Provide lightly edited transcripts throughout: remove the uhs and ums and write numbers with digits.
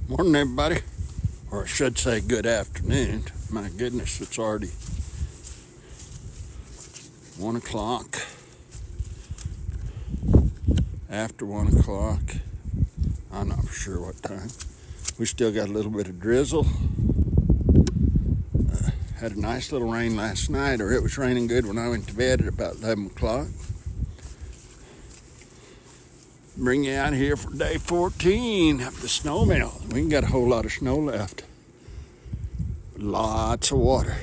Morning, everybody. Or I should say good afternoon. My goodness, it's already 1 o'clock. After 1 o'clock. I'm not for sure what time. We still got a little bit of drizzle. Had a nice little rain last night, or it was raining good when I went to bed at about 11 o'clock. Bring you out here for day 14 of the snow melt. We ain't got a whole lot of snow left. Lots of water.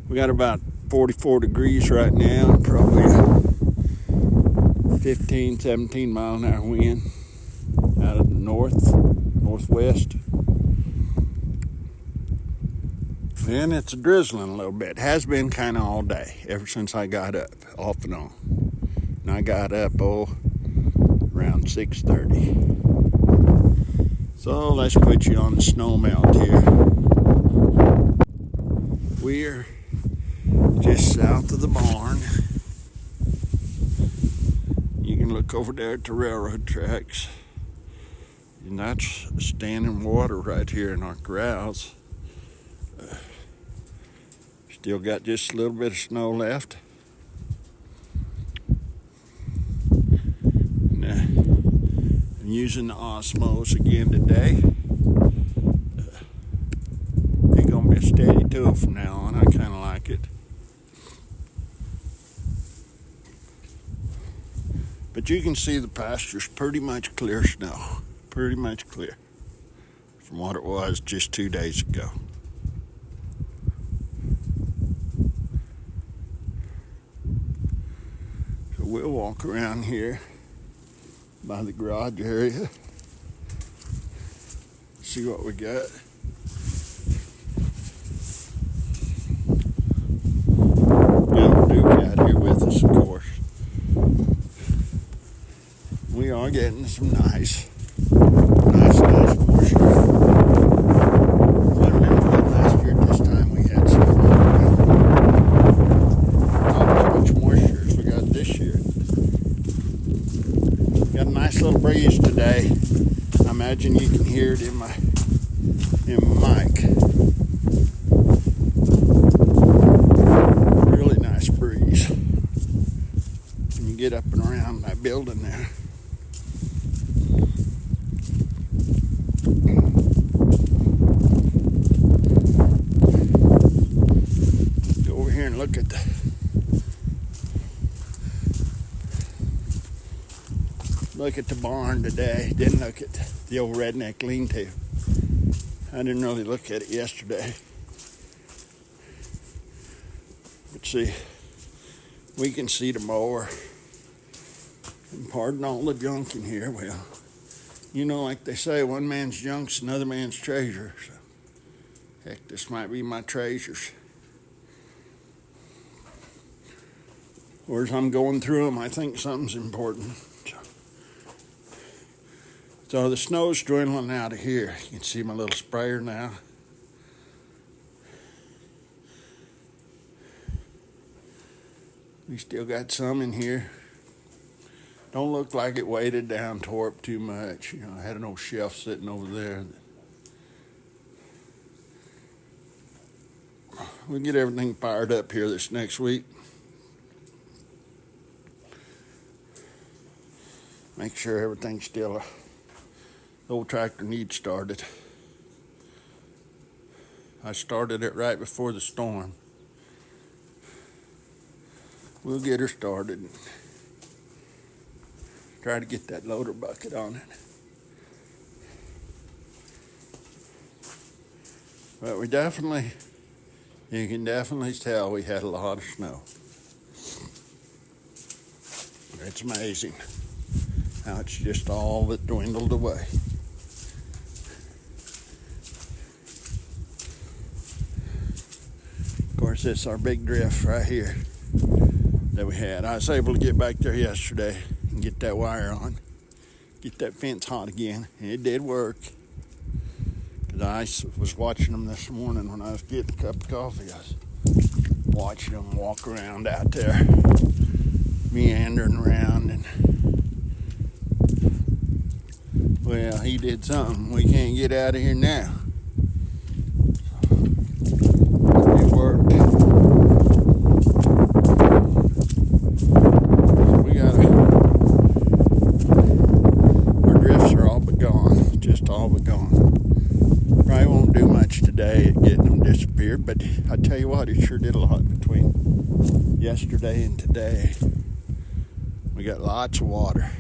We got about 44 degrees right now, and probably a 15, 17 mile an hour wind out of the northwest. And it's drizzling a little bit. It has been kind of all day, ever since I got up, off and on. And I got up, around 6:30. So let's put you on the snow melt here. We're just south of the barn. You can look over there at the railroad tracks. And that's standing water right here in our corrals. Still got just a little bit of snow left. I'm using the Osmos again today. It's gonna be a steady tool from now on. I kind of like it. But you can see the pasture's pretty much clear snow. Pretty much clear from what it was just 2 days ago. So we'll walk around here by the garage area, see what we got. Got Duke out here with us, of course. We are getting some nice moisture. I remember that last year at this time we had some not as much moisture as we got this year. Got a nice little breeze today. I imagine you can hear it in my mic. Really nice breeze. When you get up and around that building there. Go over here and look at the barn today. Didn't look at the old redneck lean-to. I didn't really look at it yesterday. But see, we can see the mower. And pardon all the junk in here. Well, you know, like they say, one man's junk's another man's treasure. So, heck, this might be my treasures. Or as I'm going through them, I think something's important. So the snow's dwindling out of here. You can see my little sprayer now. We still got some in here. Don't look like it weighted down, tore up too much. You know, I had an old shelf sitting over there. We'll get everything fired up here this next week. Make sure everything's still the old tractor needs started. I started it right before the storm. We'll get her started. Try to get that loader bucket on it. But you can definitely tell we had a lot of snow. It's amazing how it's just all that dwindled away. Of course, it's our big drift right here that we had. I was able to get back there yesterday and get that wire on, get that fence hot again, and it did work. Because I was watching them this morning when I was getting a cup of coffee. I was watching them walk around out there, meandering around, and Well, he did something. We can't get out of here now. It worked. Our drifts are all but gone. Just all but gone. Probably won't do much today at getting them disappeared, but I tell you what, it sure did a lot between yesterday and today. We got lots of water.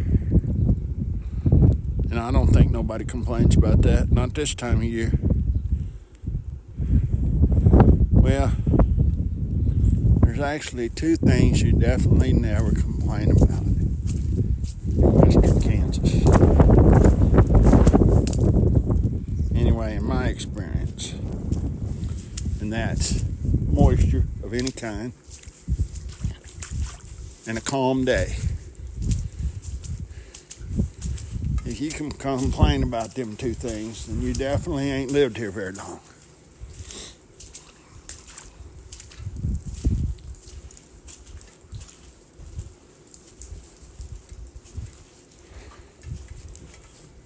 And I don't think nobody complains about that. Not this time of year. Well, there's actually two things you definitely never complain about in western Kansas. Anyway, in my experience. And that's moisture of any kind and a calm day. If you can complain about them two things, then you definitely ain't lived here very long.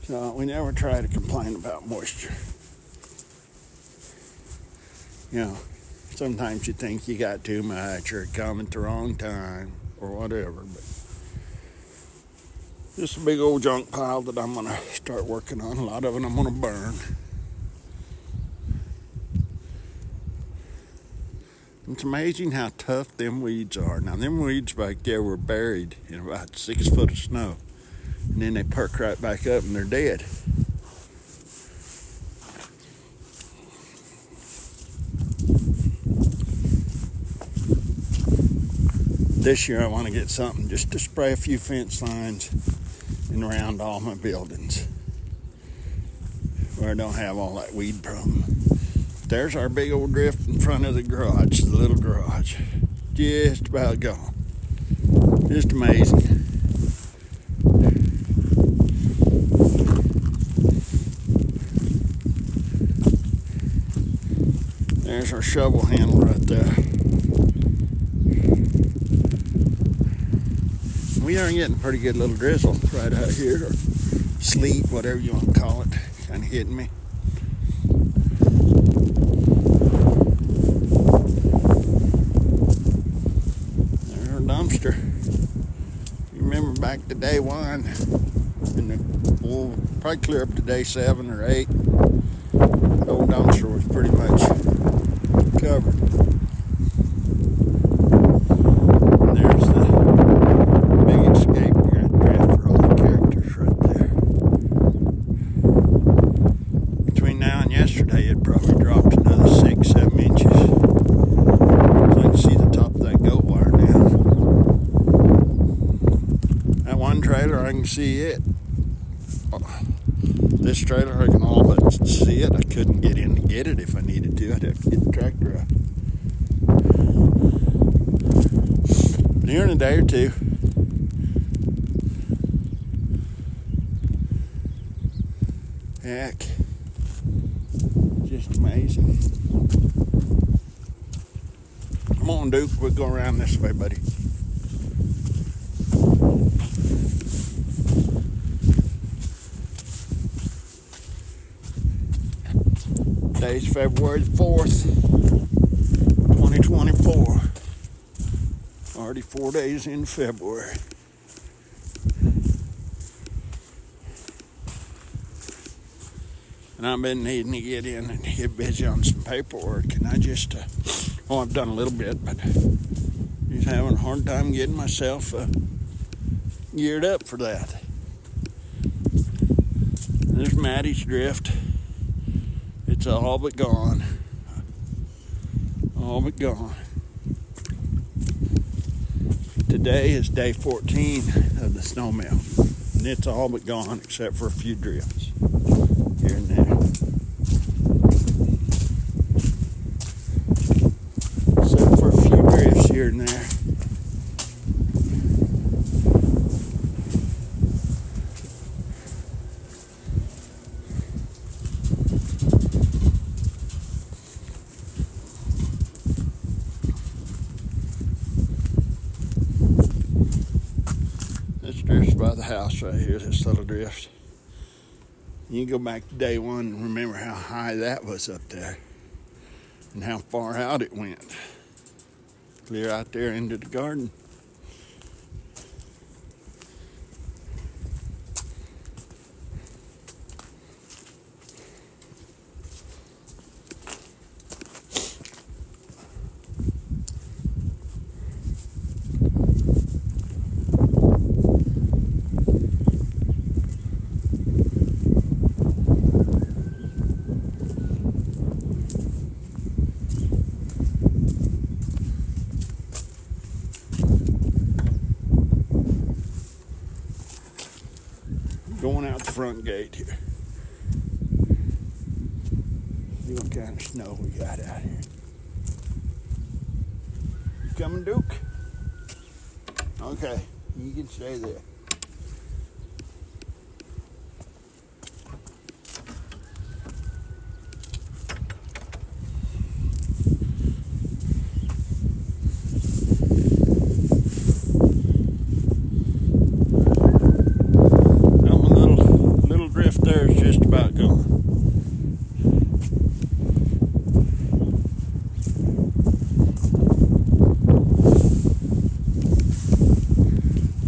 So we never try to complain about moisture. You know, sometimes you think you got too much or it come at the wrong time or whatever, but this is a big old junk pile that I'm going to start working on. A lot of it I'm going to burn. It's amazing how tough them weeds are. Now, them weeds back there were buried in about 6 foot of snow. And then they perk right back up and they're dead. This year I want to get something just to spray a few fence lines and around all my buildings where I don't have all that weed problem. There's our big old drift in front of the garage, the little garage. Just about gone. Just amazing. There's our shovel handle right there. We are getting a pretty good little drizzle right out here, or sleet, whatever you want to call it, kind of hitting me. There's our dumpster. You remember back to day 1, and we'll probably clear up to day 7 or 8. The old dumpster was pretty much covered. There's the big escape drift for all the characters right there. Between now and yesterday, it probably dropped another 6-7 inches. So I can see the top of that goat wire now. That one trailer, I can see it. This trailer, I can all but see it. I couldn't get in to get it if I needed to. I'd have to get the tractor out. But here in a day or two, heck, just amazing. Come on, Duke, we'll go around this way, buddy. Today's February 4th, 2024. Already 4 days in February. And I've been needing to get in and get busy on some paperwork. And I just, I've done a little bit, but just having a hard time getting myself geared up for that. There's Maddie's drift. It's all but gone. All but gone. Today is day 14 of the snow melt. And it's all but gone except for a few drifts here and there. Except for a few drifts here and there. This drift's by the house right here, this little drift. You go back to day one and remember how high that was up there and how far out it went. Clear out there into the garden. Going out the front gate here. See what kind of snow we got out here. You coming, Duke? Okay, you can stay there. There is just about gone.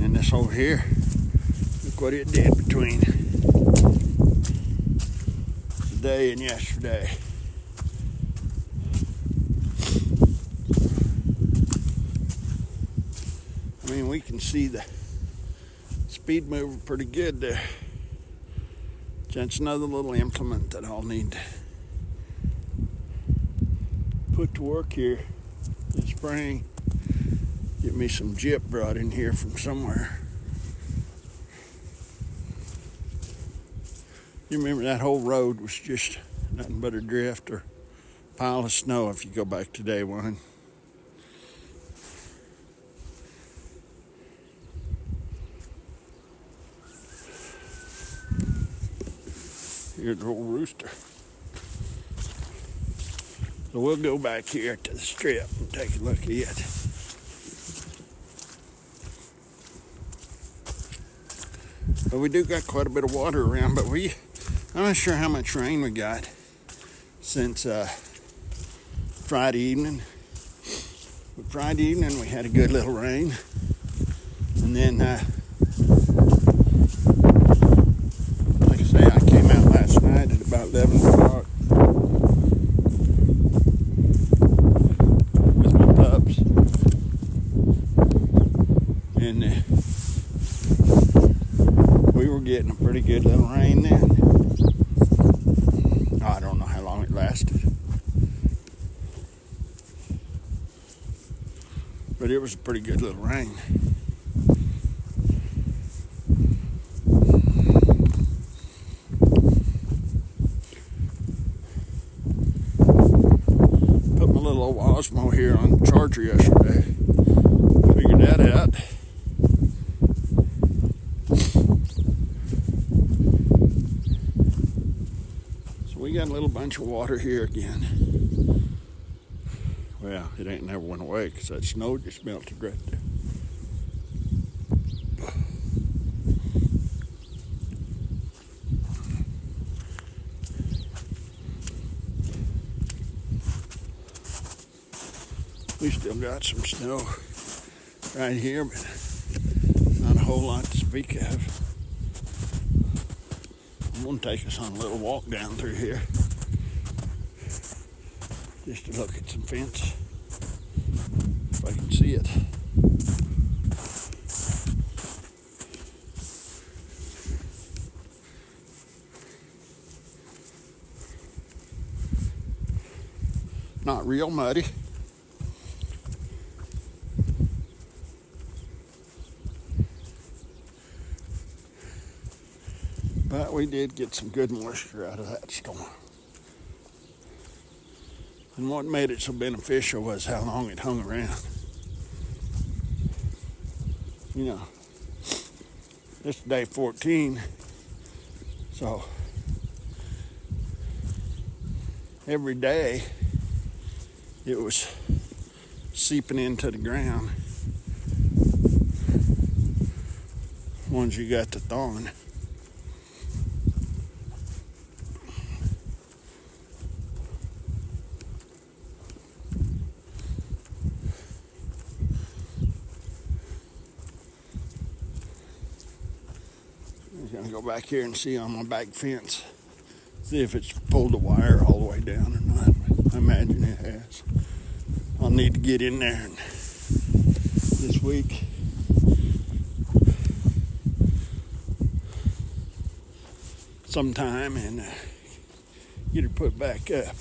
And this over here, look what it did between today and yesterday. I mean, we can see the speed mover pretty good there. That's another little implement that I'll need to put to work here this spring. Get me some gyp brought in here from somewhere. You remember that whole road was just nothing but a drift or pile of snow if you go back to day one. Here's the old rooster. So we'll go back here to the strip and take a look at it. But we do got quite a bit of water around, but I'm not sure how much rain we got since Friday evening. But Friday evening we had a good little rain. And then I came out last night at about 11 o'clock with my pups, and we were getting a pretty good little rain then. I don't know how long it lasted, but it was a pretty good little rain. Osmo here on the charger yesterday. Figured that out. So we got a little bunch of water here again. Well, it ain't never went away because that snow just melted right there. We still got some snow right here, but not a whole lot to speak of. I'm going to take us on a little walk down through here just to look at some fence, if I can see it. Not real muddy. But we did get some good moisture out of that storm. And what made it so beneficial was how long it hung around. You know, this is day 14, so every day it was seeping into the ground once you got to thawing. go back here and see on my back fence, see if it's pulled the wire all the way down or not. I imagine it has. I'll need to get in there this week. Sometime and get her put back up.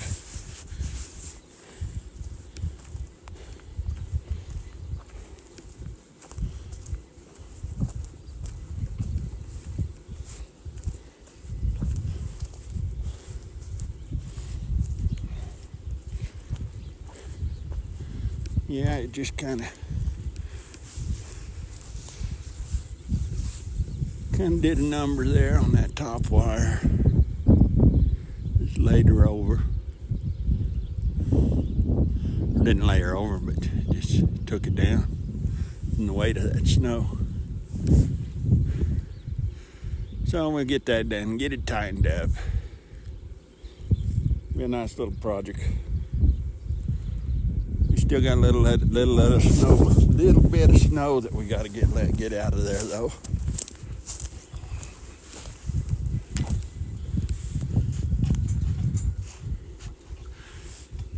Yeah, it just kind of did a number there on that top wire. Just laid her over. Or didn't lay her over, but just took it down from the weight of that snow. So I'm gonna get that done and get it tightened up. Be a nice little project. We still got a little bit of snow that we got to get out of there though.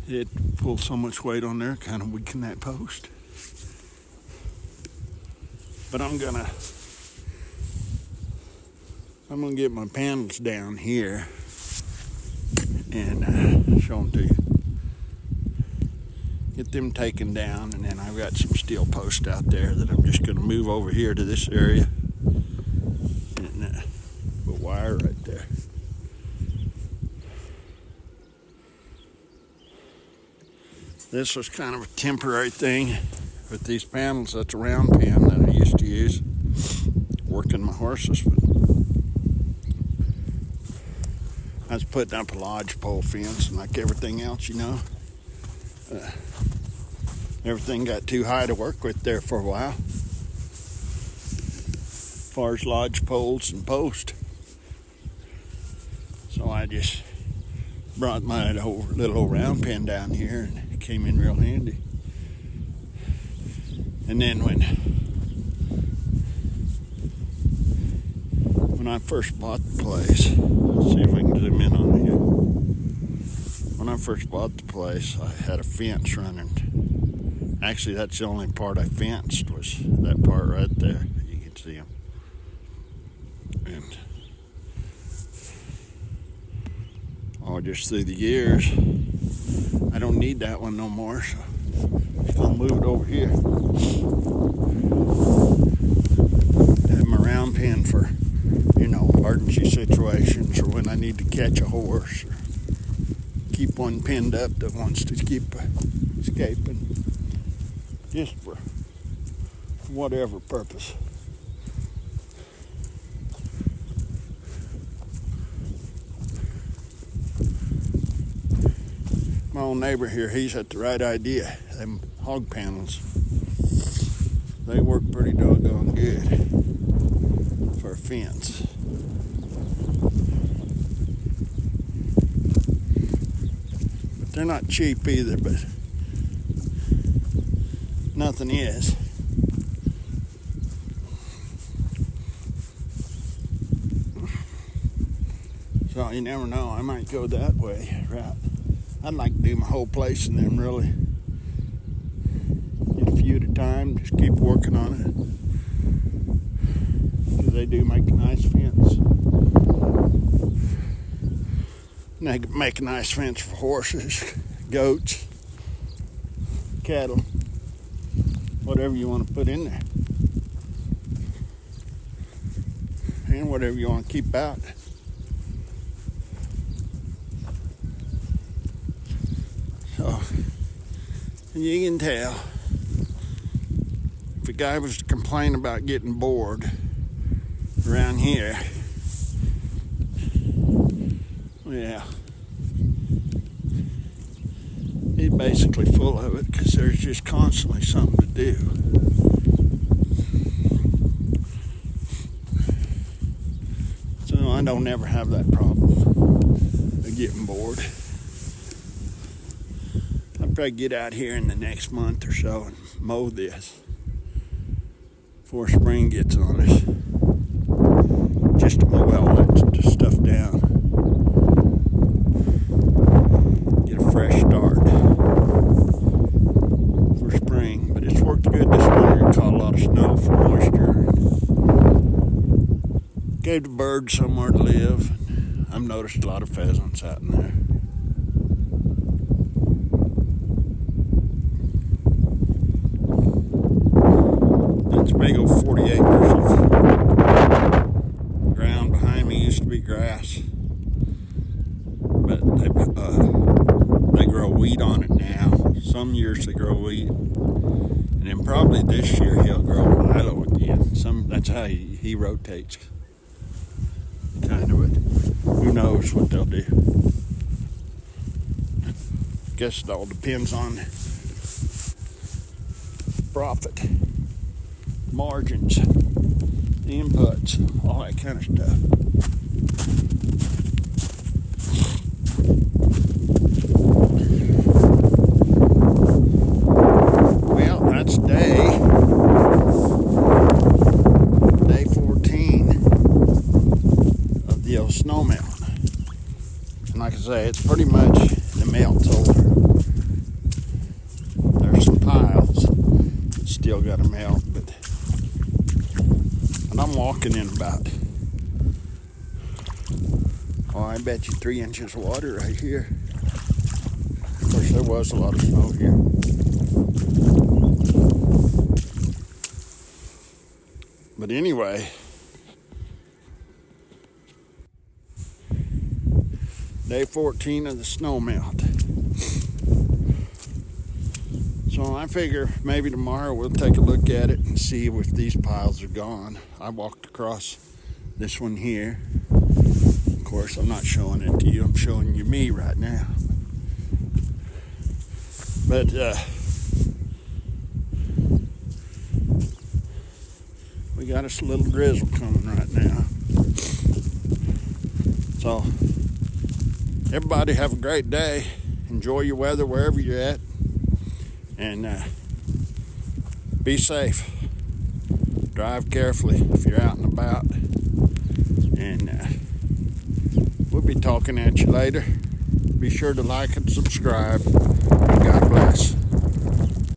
It pulls so much weight on there, kind of weaken that post. But I'm gonna get my panels down here and show them to you. Get them taken down, and then I've got some steel posts out there that I'm just gonna move over here to this area and put wire right there. This was kind of a temporary thing with these panels. That's a round pin that I used to use working my horses. But I was putting up a lodgepole fence, and like everything else, everything got too high to work with there for a while. As far as lodge poles and posts. So I just brought my little old round pin down here, and it came in real handy. And then when I first bought the place, let's see if I can zoom in on it here. When I first bought the place, I had a fence running. Actually, that's the only part I fenced, was that part right there. You can see them. And just through the years, I don't need that one no more, so I'll move it over here. Have my round pin for, emergency situations, or when I need to catch a horse, or keep one pinned up that wants to keep escaping, just for whatever purpose. My old neighbor here, he's had the right idea. Them hog panels, they work pretty doggone good for a fence. But they're not cheap either, but nothing is. So you never know, I might go that way, right? I'd like to do my whole place and then really get a few at a time, just keep working on it. Because they do make a nice fence. And they make a nice fence for horses, goats, cattle, whatever you want to put in there. And whatever you want to keep out. So, and you can tell, if a guy was to complain about getting bored around here, yeah, he's basically full of it, because there's just constantly something to do. So I don't ever have that problem of getting bored. I'll probably get out here in the next month or so and mow this before spring gets on us. Just to mow noticed a lot of pheasants out in there. That's a big old 40 acres of ground behind me used to be grass, but they grow wheat on it now. Some years they grow wheat, and then probably this year he'll grow milo again. That's how he rotates, kind of. But who knows what they'll do? Guess it all depends on profit, margins, inputs, all that kind of stuff. Well, that's day 14 of the old snow melt. And like I say, it's pretty much the melt's over. There's some piles that still got to melt, and I'm walking in about, I bet you 3 inches of water right here. Of course, there was a lot of snow here. But anyway, day 14 of the snow melt. So I figure maybe tomorrow we'll take a look at it and see if these piles are gone. I walked across this one here. Of course, I'm not showing it to you. I'm showing you me right now. But we got us a little drizzle coming right now. So everybody have a great day. Enjoy your weather wherever you're at. And be safe. Drive carefully if you're out and about. And we'll be talking at you later. Be sure to like and subscribe. God bless.